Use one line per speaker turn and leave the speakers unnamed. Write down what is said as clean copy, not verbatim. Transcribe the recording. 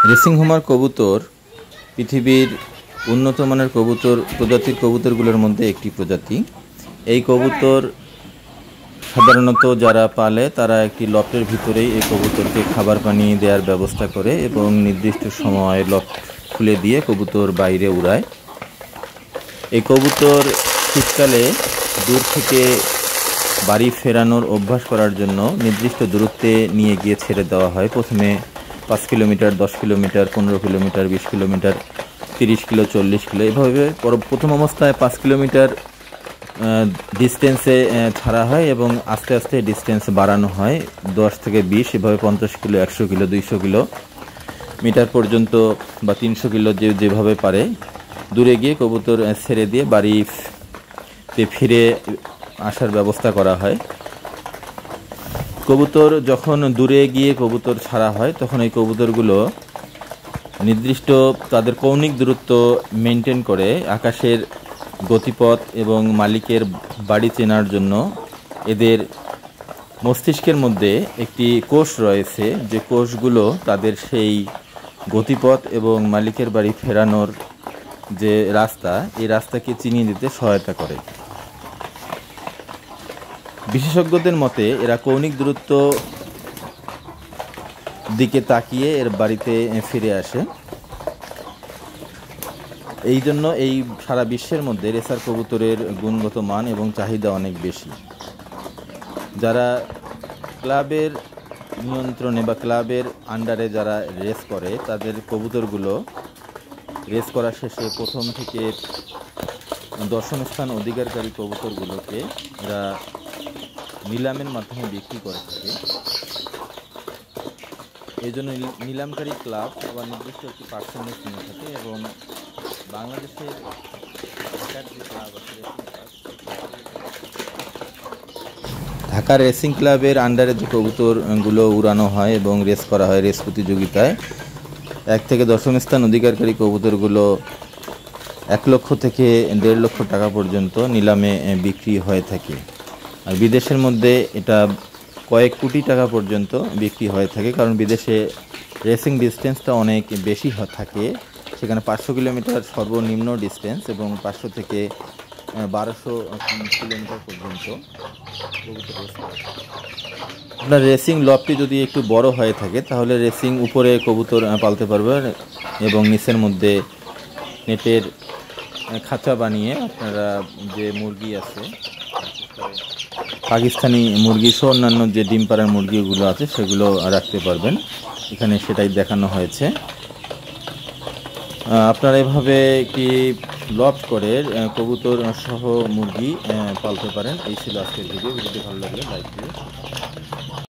Racing Homer কবুতর পৃথিবীর উন্নত মানের কবুতর প্রজাতির কবুতরগুলোর মধ্যে একটি প্রজাতি। এই কবুতর সাধারণত যারা পালে তারা একটি লফটের ভিতরেই এই কবুতরকে খাবার পানি দেওয়ার ব্যবস্থা করে এবং নির্দিষ্ট সময়ে লফট খুলে দিয়ে কবুতর বাইরে উড়ায়। এই কবুতর শীতকালে দূর থেকে বাড়ি ফেরানোর অভ্যাস করার জন্য নির্দিষ্ট দূরত্বে নিয়ে গিয়ে ছেড়ে দেওয়া হয়। প্রথমে 5 kilometre, 10 kilometre, 15 kilometre, 20 kilometre, 30 kilo, 40 kilo, এভাবে প্রথম অবস্থায় 5 কিলোমিটার ডিস্টেন্সে ছাড়া হয় এবং আস্তে আস্তে ডিস্টেন্স বাড়ানো হয় 10 থেকে 20, এভাবে 50 কিলো, 100 কিলো, 200 কিলো মিটার পর্যন্ত বা 300 কিলো যেভাবে পারে দূরে গিয়ে কবুতর ছেড়ে দিয়ে বাড়িতে ফিরে আসার ব্যবস্থা করা হয়। কবুতর যখন দূরে গিয়ে কবুতর ছাড়া হয় তখন এই কবুতরগুলো নির্দিষ্ট তাদের কৌণিক দূরত্ব মেনটেন করে আকাশের গতিপথ এবং মালিকের বাড়ি চেনার জন্য এদের মস্তিষ্কের মধ্যে একটি কোষ রয়েছে, যে কোষগুলো তাদের সেই গতিপথ এবং মালিকের বাড়ি ফেরানোর যে রাস্তা, এই রাস্তাকে চিনিয়ে দিতে সহায়তা করে। বিশেষজ্ঞদের মতে এরা কৌণিক দূরত্ব দিকে তাকিয়ে এর বাড়িতে ফিরে আসে। এই জন্য এই সারা বিশ্বের মধ্যে রেসার কবুতরের গুণগত মান এবং চাহিদা অনেক বেশি। যারা ক্লাবের নিয়ন্ত্রণে বা ক্লাবের আন্ডারে যারা রেস করে তাদের কবুতরগুলো রেস করা শেষে প্রথম থেকে দশম স্থান অধিকারকারী কবুতরগুলোকে এরা নিলামের মাধ্যমে বিক্রি করে থাকে। এই জন্য নিলামকারী ক্লাব আবার নির্দিষ্ট একটি পার্সেন্টেজ নিয়ে থাকে এবং বাংলাদেশের ঢাকার যে ক্লাব আছে ঢাকা রেসিং ক্লাবের আন্ডারে যে কবুতরগুলো উড়ানো হয় এবং রেস করা হয় রেস প্রতিযোগিতায়, 1 থেকে দশম স্থান অধিকারকারী কবুতরগুলো 1 লক্ষ থেকে 1.5 লক্ষ টাকা পর্যন্ত নিলামে বিক্রি হয়ে থাকে। আর বিদেশের মধ্যে এটা কয়েক কোটি টাকা পর্যন্ত বিক্রি হয়ে থাকে, কারণ বিদেশে রেসিং ডিস্টেন্সটা অনেক বেশি থাকে। সেখানে 500 কিলোমিটার সর্বনিম্ন ডিস্টেন্স এবং 500 থেকে 1200 কিলোমিটার পর্যন্ত কবুতর রেস করে। আপনার রেসিং লবটি যদি একটু বড় হয়ে থাকে তাহলে রেসিং উপরে কবুতর পালতে পারবেন এবং নিচের মধ্যে নেটের খাঁচা বানিয়ে আপনারা যে মুরগি আছে পাকিস্তানি মুরগি সহ অন্যান্য যে ডিম পাড়ার মুরগিগুলো আছে সেগুলো রাখতে পারবেন। এখানে সেটাই দেখানো হয়েছে। আপনারা এভাবে কি লফট করে কবুতর সহ মুরগি পালতে পারেন। এই ছিল আজকের ভিডিওটি ভালো লাগলে লাইক দিন।